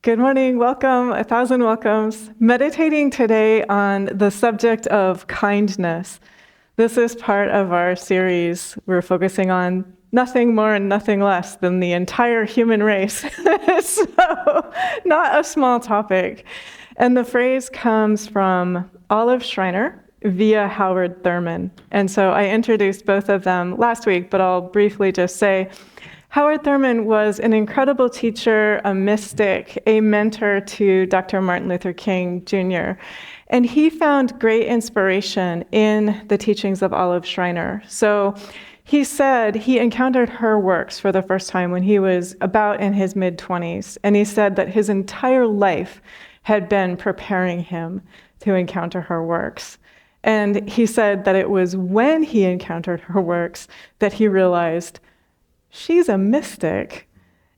Good morning, welcome, 1,000 welcomes. Meditating today on the subject of kindness. This is part of our series. We're focusing on nothing more and nothing less than the entire human race. So, not a small topic. And the phrase comes from Olive Schreiner via Howard Thurman. And so I introduced both of them last week, but I'll briefly just say, Howard Thurman was an incredible teacher, a mystic, a mentor to Dr. Martin Luther King Jr., and he found great inspiration in the teachings of Olive Schreiner. So he said he encountered her works for the first time when he was about in his mid-20s, and he said that his entire life had been preparing him to encounter her works. And he said that it was when he encountered her works that he realized, she's a mystic,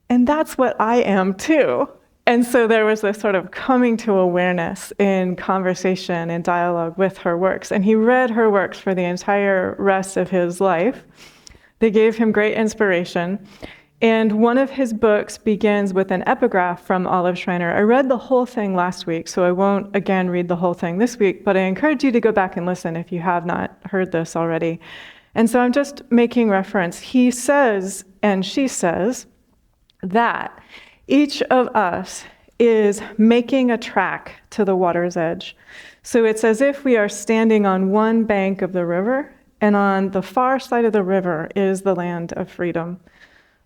and that's what I am too. And so there was this sort of coming to awareness in conversation and dialogue with her works. And he read her works for the entire rest of his life. They gave him great inspiration. And one of his books begins with an epigraph from Olive Schreiner. I read the whole thing last week, so I won't again read the whole thing this week, but I encourage you to go back and listen if you have not heard this already. And so I'm just making reference. He says, and she says, that each of us is making a track to the water's edge. So it's as if we are standing on one bank of the river, and on the far side of the river is the land of freedom,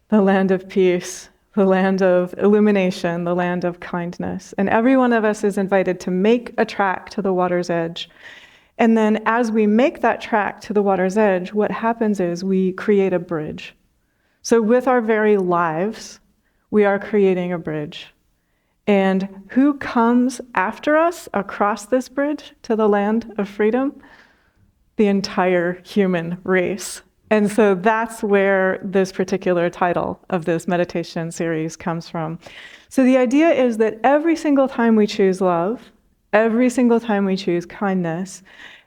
the land of peace, the land of illumination, the land of kindness. And every one of us is invited to make a track to the water's edge. And then as we make that track to the water's edge, what happens is we create a bridge. So with our very lives, we are creating a bridge. And who comes after us across this bridge to the land of freedom? The entire human race. And so that's where this particular title of this meditation series comes from. So the idea is that every single time we choose love, every single time we choose kindness,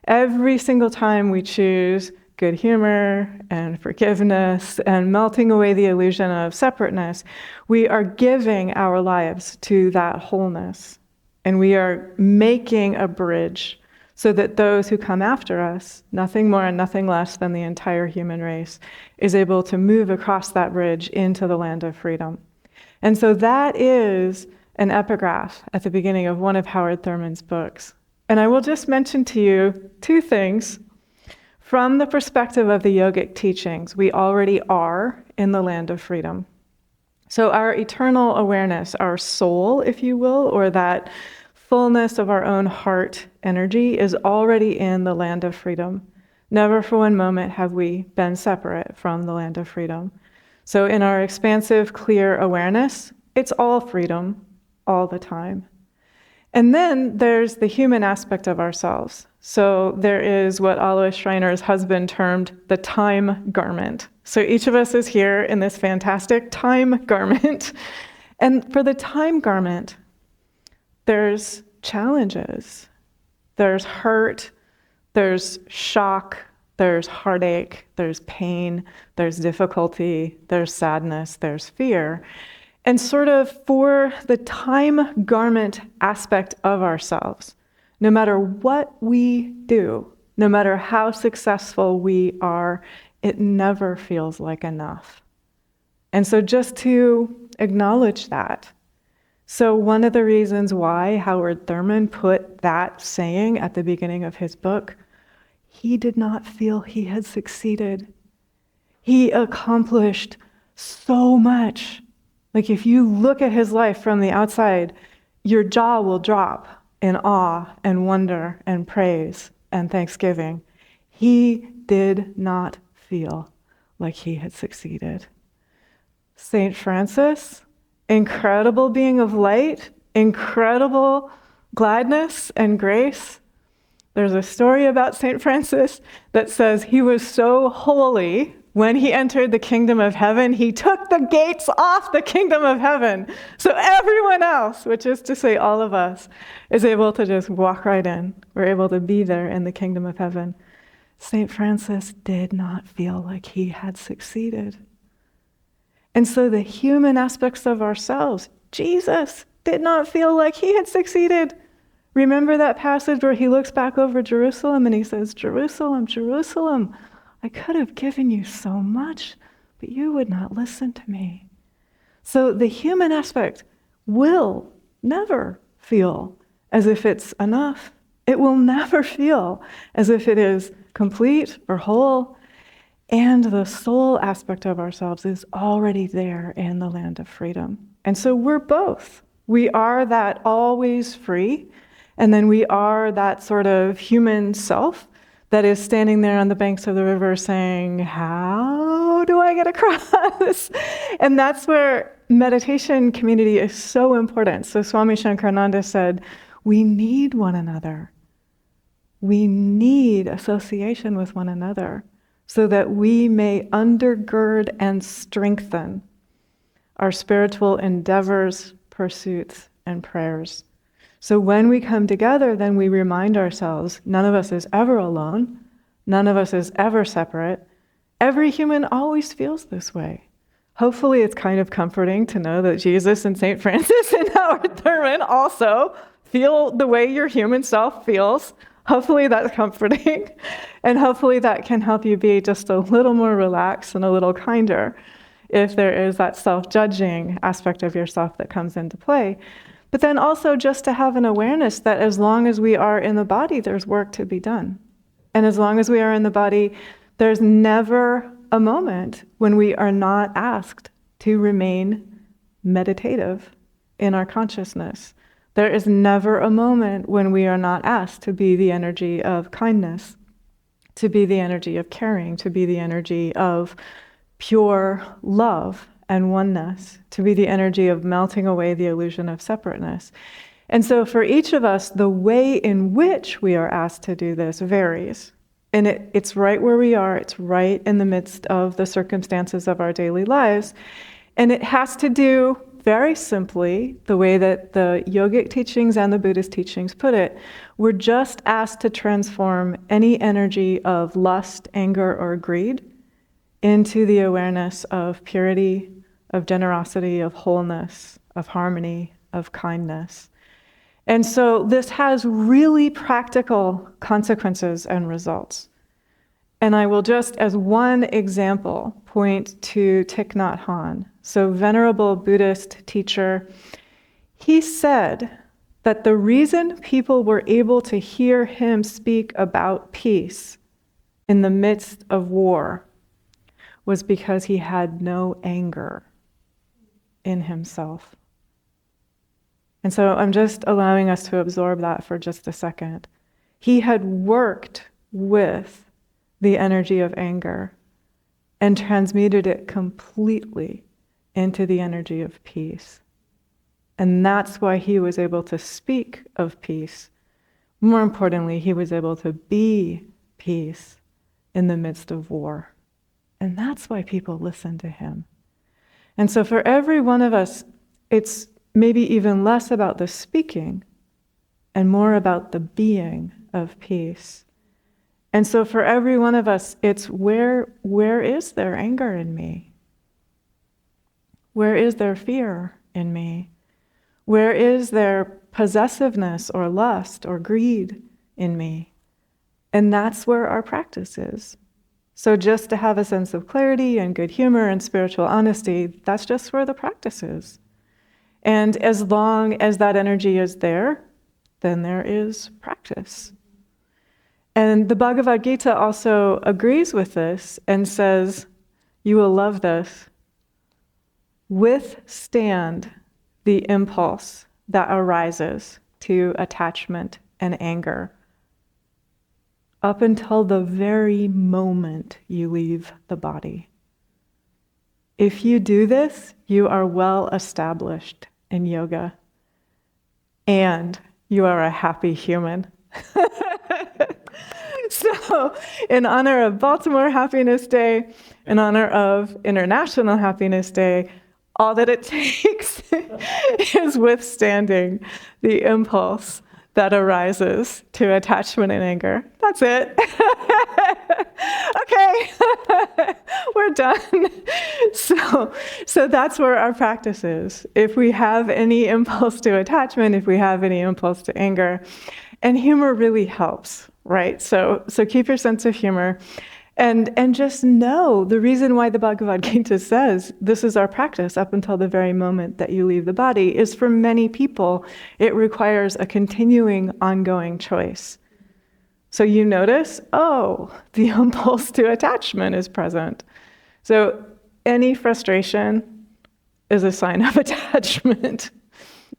every single time we choose good humor and forgiveness and melting away the illusion of separateness, we are giving our lives to that wholeness. And we are making a bridge so that those who come after us, nothing more and nothing less than the entire human race, is able to move across that bridge into the land of freedom. And so that is an epigraph at the beginning of one of Howard Thurman's books. And I will just mention to you two things. From the perspective of the yogic teachings, we already are in the land of freedom. So our eternal awareness, our soul, if you will, or that fullness of our own heart energy is already in the land of freedom. Never for one moment have we been separate from the land of freedom. So in our expansive, clear awareness, it's all freedom, all the time. And then there's the human aspect of ourselves. So there is what Olive Schreiner's husband termed the time garment. So each of us is here in this fantastic time garment. And for the time garment, there's challenges. There's hurt, there's shock, there's heartache, there's pain, there's difficulty, there's sadness, there's fear. And sort of for the time garment aspect of ourselves, no matter what we do, no matter how successful we are, it never feels like enough. And so just to acknowledge that. So one of the reasons why Howard Thurman put that saying at the beginning of his book, he did not feel he had succeeded. He accomplished so much. Like if you look at his life from the outside, your jaw will drop in awe and wonder and praise and thanksgiving. He did not feel like he had succeeded. Saint Francis, incredible being of light, incredible gladness and grace. There's a story about Saint Francis that says he was so holy. When he entered the kingdom of heaven, he took the gates off the kingdom of heaven. So everyone else, which is to say all of us, is able to just walk right in. We're able to be there in the kingdom of heaven. St. Francis did not feel like he had succeeded. And so the human aspects of ourselves, Jesus did not feel like he had succeeded. Remember that passage where he looks back over Jerusalem and he says, Jerusalem, Jerusalem, I could have given you so much, but you would not listen to me. So the human aspect will never feel as if it's enough. It will never feel as if it is complete or whole. And the soul aspect of ourselves is already there in the land of freedom. And so we're both. We are that always free, and then we are that sort of human self that is standing there on the banks of the river saying, how do I get across? And that's where meditation community is so important. So Swami Nityananda said, we need one another. We need association with one another so that we may undergird and strengthen our spiritual endeavors, pursuits, and prayers. So when we come together, then we remind ourselves, none of us is ever alone. None of us is ever separate. Every human always feels this way. Hopefully it's kind of comforting to know that Jesus and St. Francis and Howard Thurman also feel the way your human self feels. Hopefully that's comforting. And hopefully that can help you be just a little more relaxed and a little kinder if there is that self-judging aspect of yourself that comes into play. But then also just to have an awareness that as long as we are in the body, there's work to be done. And as long as we are in the body, there's never a moment when we are not asked to remain meditative in our consciousness. There is never a moment when we are not asked to be the energy of kindness, to be the energy of caring, to be the energy of pure love and oneness, to be the energy of melting away the illusion of separateness. And so for each of us, the way in which we are asked to do this varies. And it's right where we are. It's right in the midst of the circumstances of our daily lives. And it has to do, very simply, the way that the yogic teachings and the Buddhist teachings put it, we're just asked to transform any energy of lust, anger, or greed into the awareness of purity, of generosity, of wholeness, of harmony, of kindness. And so this has really practical consequences and results. And I will just, as one example, point to Thich Nhat Hanh. So venerable Buddhist teacher, he said that the reason people were able to hear him speak about peace in the midst of war was because he had no anger in himself. And so I'm just allowing us to absorb that for just a second. He had worked with the energy of anger and transmuted it completely into the energy of peace. And that's why he was able to speak of peace. More importantly, he was able to be peace in the midst of war. And that's why people listen to him. And so for every one of us, it's maybe even less about the speaking and more about the being of peace. And so for every one of us, it's where is there anger in me? Where is there fear in me? Where is there possessiveness or lust or greed in me? And that's where our practice is. So just to have a sense of clarity and good humor and spiritual honesty, that's just where the practice is. And as long as that energy is there, then there is practice. And the Bhagavad Gita also agrees with this and says, you will love this, withstand the impulse that arises to attachment and anger up until the very moment you leave the body. If you do this, you are well established in yoga, and you are a happy human. So, in honor of Baltimore Happiness Day, in honor of International Happiness Day, all that it takes is withstanding the impulse that arises to attachment and anger. That's it. Okay, we're done. So that's where our practice is. If we have any impulse to attachment, if we have any impulse to anger, and humor really helps, right? So keep your sense of humor. And just know the reason why the Bhagavad Gita says this is our practice up until the very moment that you leave the body is for many people, it requires a continuing, ongoing choice. So you notice, oh, the impulse to attachment is present. So any frustration is a sign of attachment.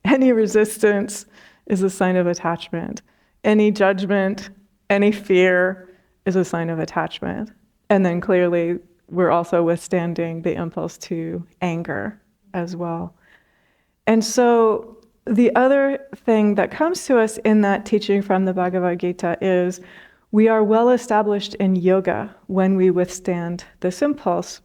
Any resistance is a sign of attachment. Any judgment, any fear is a sign of attachment. And then clearly, we're also withstanding the impulse to anger as well. And so the other thing that comes to us in that teaching from the Bhagavad Gita is we are well established in yoga when we withstand this impulse.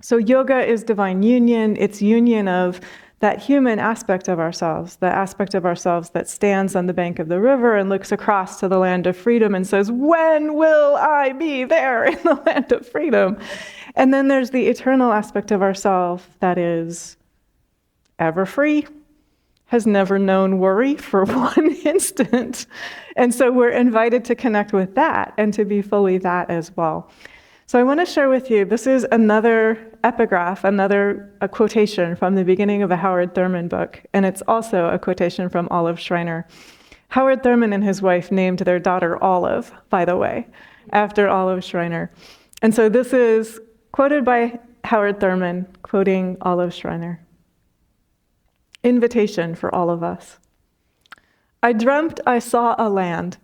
So yoga is divine union. It's union of that human aspect of ourselves, the aspect of ourselves that stands on the bank of the river and looks across to the land of freedom and says, when will I be there in the land of freedom? And then there's the eternal aspect of ourselves that is ever free, has never known worry for one instant. And so we're invited to connect with that and to be fully that as well. So I want to share with you, this is another epigraph, a quotation from the beginning of a Howard Thurman book, and it's also a quotation from Olive Schreiner. Howard Thurman and his wife named their daughter Olive, by the way, after Olive Schreiner. And so this is quoted by Howard Thurman, quoting Olive Schreiner. Invitation for all of us. I dreamt I saw a land,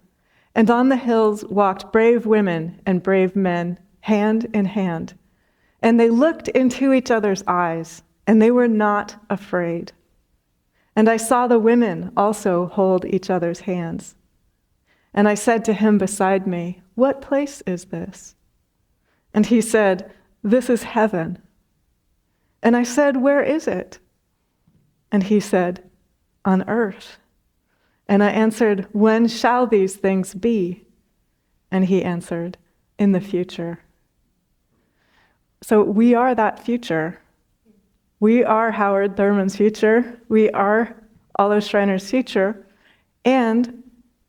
and on the hills walked brave women and brave men, hand in hand. And they looked into each other's eyes, and they were not afraid. And I saw the women also hold each other's hands. And I said to him beside me, what place is this? And he said, this is heaven. And I said, where is it? And he said, on earth. And I answered, when shall these things be? And he answered, in the future. So we are that future. We are Howard Thurman's future. We are Olive Schreiner's future. And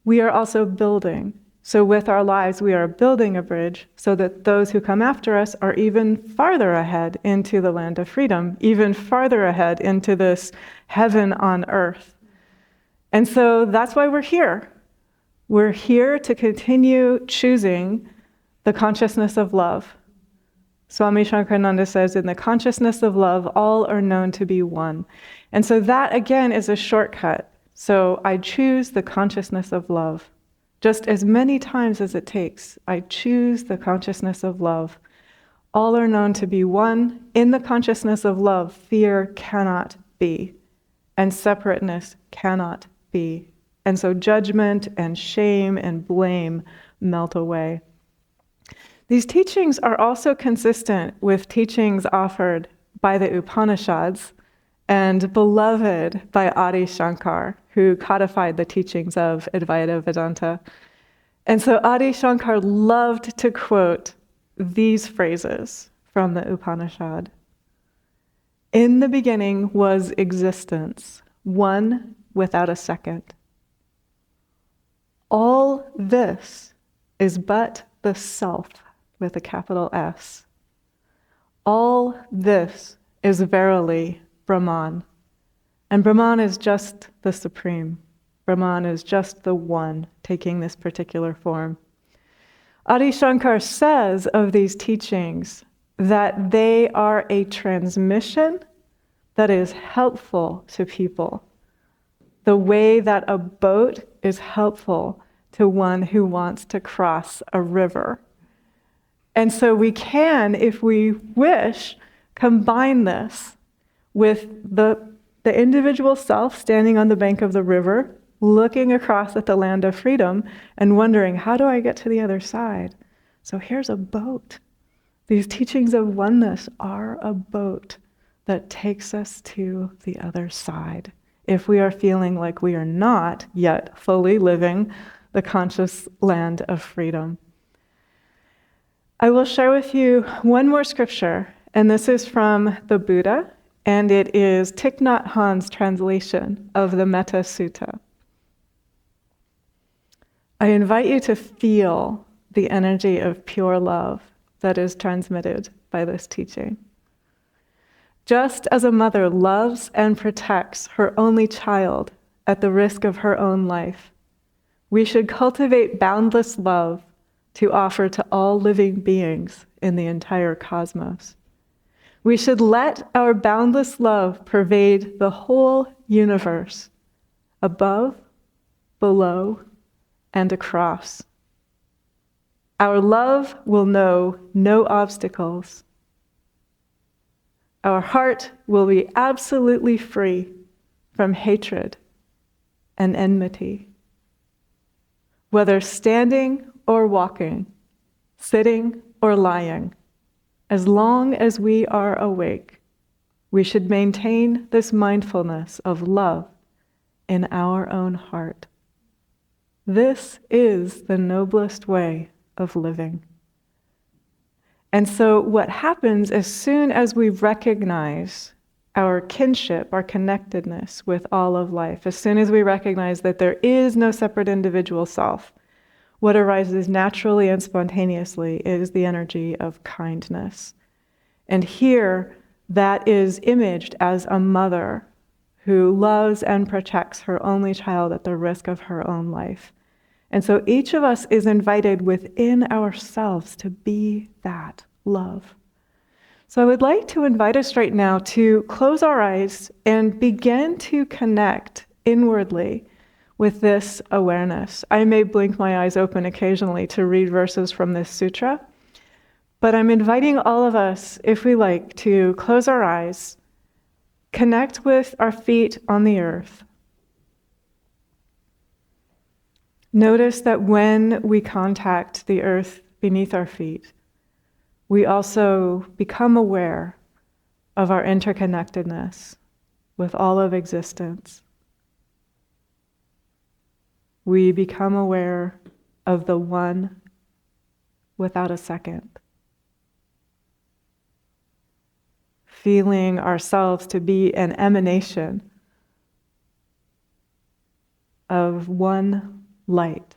we are also building. So with our lives, we are building a bridge so that those who come after us are even farther ahead into the land of freedom, even farther ahead into this heaven on earth. And so that's why we're here. We're here to continue choosing the consciousness of love. Swami Nityananda says, in the consciousness of love, all are known to be one. And so that, again, is a shortcut. So I choose the consciousness of love. Just as many times as it takes, I choose the consciousness of love. All are known to be one. In the consciousness of love, fear cannot be, and separateness cannot be. And so judgment and shame and blame melt away. These teachings are also consistent with teachings offered by the Upanishads and beloved by Adi Shankar, who codified the teachings of Advaita Vedanta. And so Adi Shankar loved to quote these phrases from the Upanishad. In the beginning was existence, one without a second. All this is but the self with a capital S. All this is verily Brahman. And Brahman is just the supreme. Brahman is just the one taking this particular form. Adi Shankar says of these teachings that they are a transmission that is helpful to people, the way that a boat is helpful to one who wants to cross a river. And so we can, if we wish, combine this with the individual self standing on the bank of the river, looking across at the land of freedom and wondering, how do I get to the other side? So here's a boat. These teachings of oneness are a boat that takes us to the other side, if we are feeling like we are not yet fully living the conscious land of freedom. I will share with you one more scripture, and this is from the Buddha, and it is Thich Nhat Hanh's translation of the Metta Sutta. I invite you to feel the energy of pure love that is transmitted by this teaching. Just as a mother loves and protects her only child at the risk of her own life, we should cultivate boundless love to offer to all living beings in the entire cosmos. We should let our boundless love pervade the whole universe, above, below, and across. Our love will know no obstacles. Our heart will be absolutely free from hatred and enmity. Whether standing or walking, sitting or lying, as long as we are awake, we should maintain this mindfulness of love in our own heart. This is the noblest way of living. And so what happens as soon as we recognize our kinship, our connectedness with all of life, as soon as we recognize that there is no separate individual self, what arises naturally and spontaneously is the energy of kindness. And here, that is imaged as a mother who loves and protects her only child at the risk of her own life. And so each of us is invited within ourselves to be that love. So I would like to invite us right now to close our eyes and begin to connect inwardly with this awareness. I may blink my eyes open occasionally to read verses from this sutra, but I'm inviting all of us, if we like, to close our eyes, connect with our feet on the earth. Notice that when we contact the earth beneath our feet, we also become aware of our interconnectedness with all of existence. We become aware of the one without a second. Feeling ourselves to be an emanation of one light.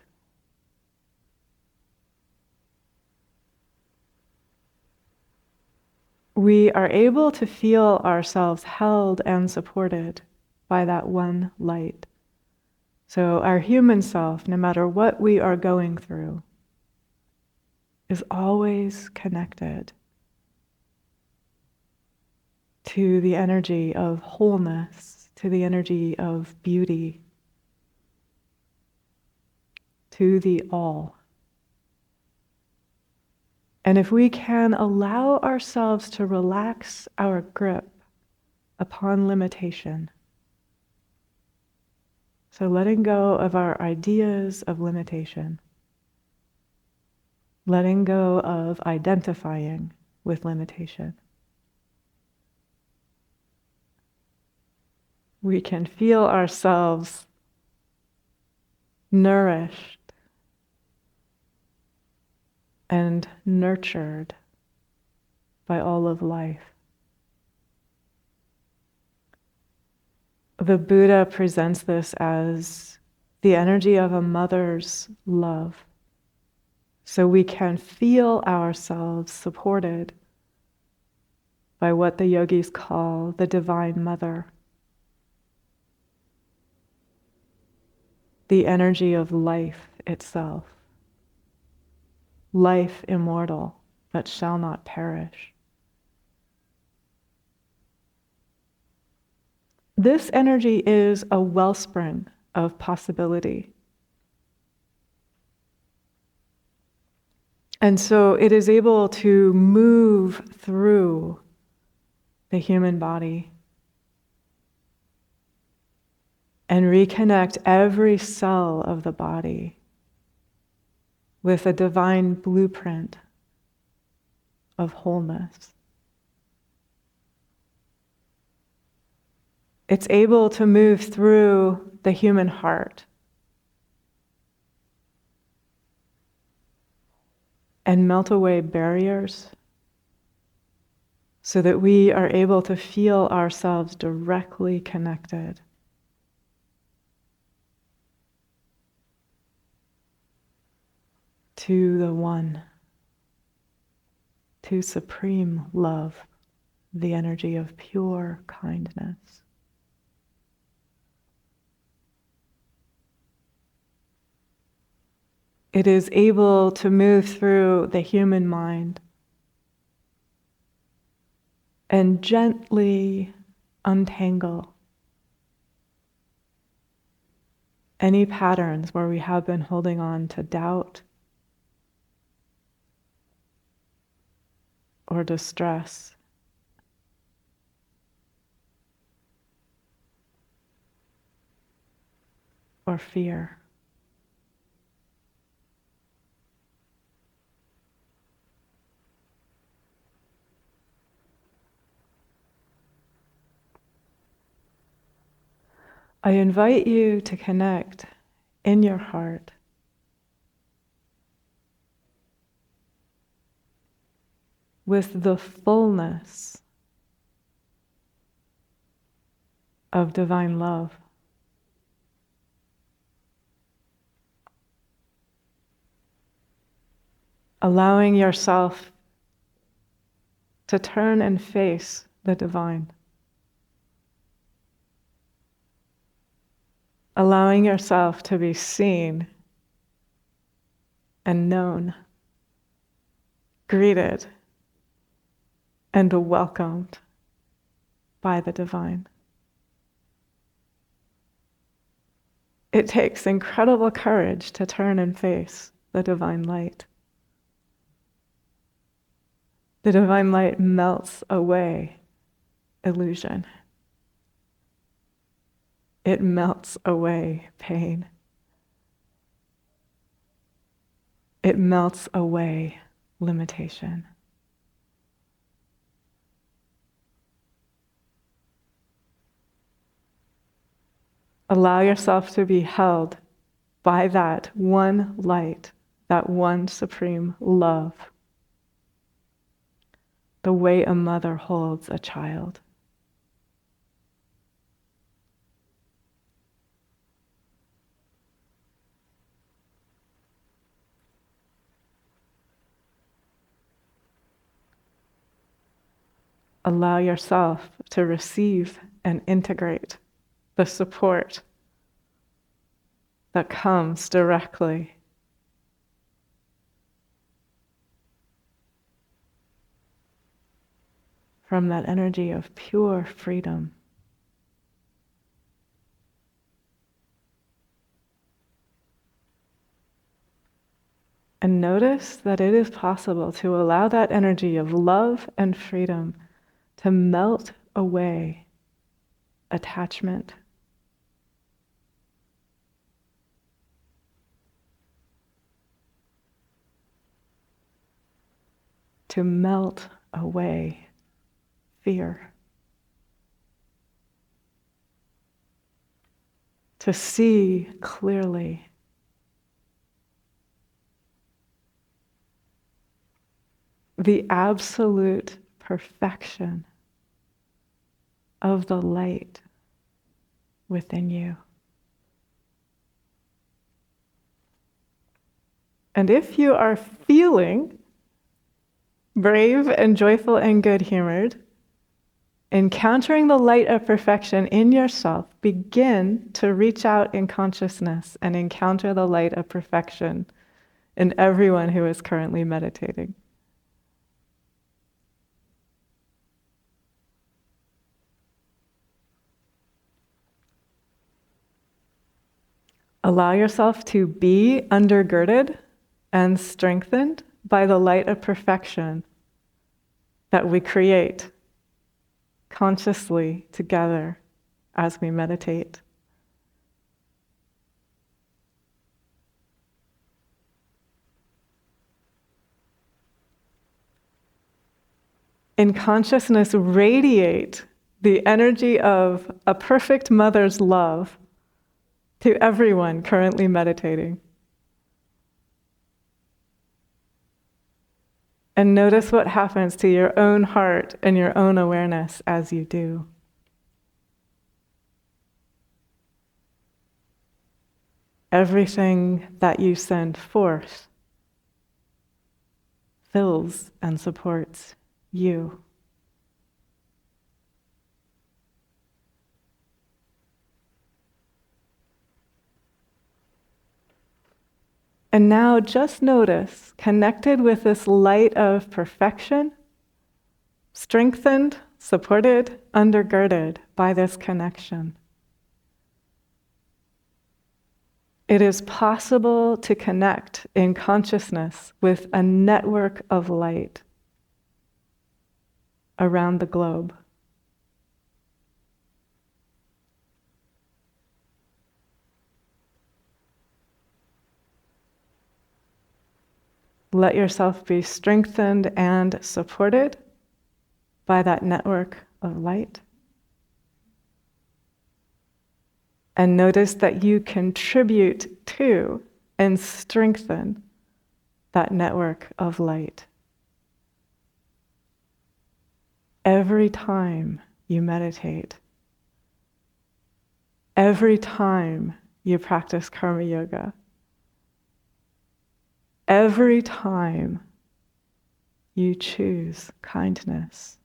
We are able to feel ourselves held and supported by that one light. So our human self, no matter what we are going through, is always connected to the energy of wholeness, to the energy of beauty, to the all. And if we can allow ourselves to relax our grip upon limitation, so letting go of our ideas of limitation, letting go of identifying with limitation, we can feel ourselves nourished and nurtured by all of life. The Buddha presents this as the energy of a mother's love. So we can feel ourselves supported by what the yogis call the Divine Mother. The energy of life itself. Life immortal that shall not perish. This energy is a wellspring of possibility. And so it is able to move through the human body and reconnect every cell of the body with a divine blueprint of wholeness. It's able to move through the human heart and melt away barriers so that we are able to feel ourselves directly connected to the One, to supreme love, the energy of pure kindness. It is able to move through the human mind and gently untangle any patterns where we have been holding on to doubt or distress. Or fear. I invite you to connect in your heart with the fullness of divine love. Allowing yourself to turn and face the divine. Allowing yourself to be seen and known, greeted and welcomed by the divine. It takes incredible courage to turn and face the divine light. The divine light melts away illusion. It melts away pain. It melts away limitation. Allow yourself to be held by that one light, that one supreme love, the way a mother holds a child. Allow yourself to receive and integrate the support that comes directly from that energy of pure freedom. And notice that it is possible to allow that energy of love and freedom to melt away attachment, to melt away fear, to see clearly the absolute perfection of the light within you. And if you are feeling brave and joyful and good-humored, encountering the light of perfection in yourself, begin to reach out in consciousness and encounter the light of perfection in everyone who is currently meditating. Allow yourself to be undergirded and strengthened by the light of perfection that we create consciously together as we meditate. In consciousness, radiate the energy of a perfect mother's love to everyone currently meditating. And notice what happens to your own heart and your own awareness as you do. Everything that you send forth fills and supports you. And now just notice, connected with this light of perfection, strengthened, supported, undergirded by this connection. It is possible to connect in consciousness with a network of light around the globe. Let yourself be strengthened and supported by that network of light. And notice that you contribute to and strengthen that network of light. Every time you meditate, every time you practice karma yoga, every time you choose kindness,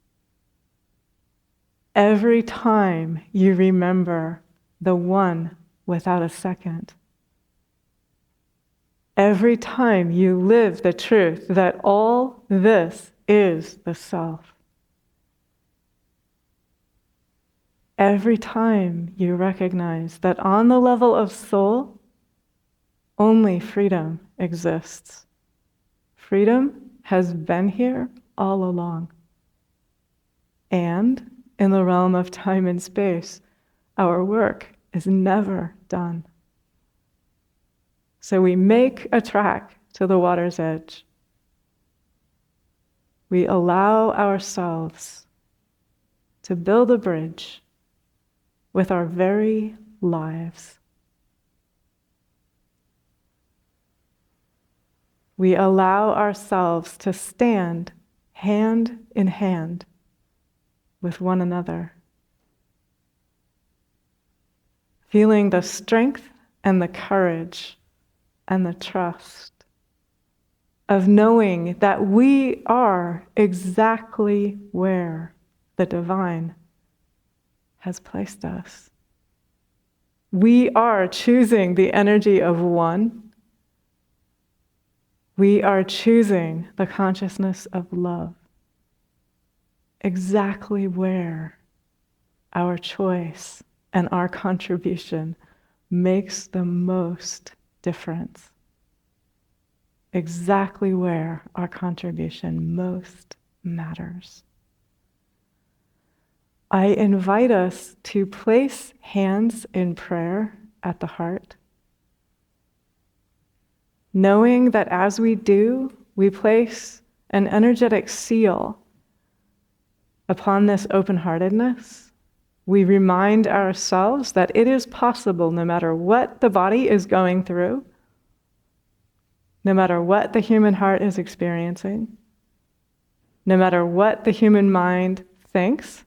every time you remember the one without a second, every time you live the truth that all this is the self, every time you recognize that on the level of soul, only freedom exists. Freedom has been here all along. And in the realm of time and space, our work is never done. So we make a track to the water's edge. We allow ourselves to build a bridge with our very lives. We allow ourselves to stand hand in hand with one another, feeling the strength and the courage and the trust of knowing that we are exactly where the divine has placed us. We are choosing the energy of one. We are choosing the consciousness of love. Exactly where our choice and our contribution makes the most difference. Exactly where our contribution most matters. I invite us to place hands in prayer at the heart, knowing that as we do, we place an energetic seal upon this open-heartedness. We remind ourselves that it is possible, no matter what the body is going through, no matter what the human heart is experiencing, no matter what the human mind thinks,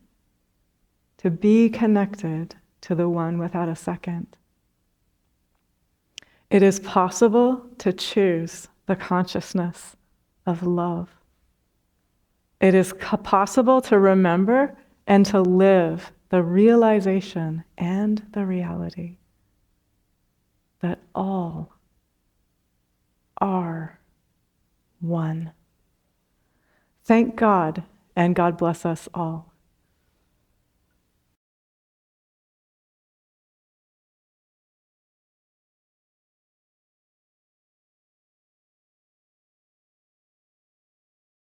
to be connected to the one without a second. It is possible to choose the consciousness of love. It is possible to remember and to live the realization and the reality that all are one. Thank God, and God bless us all.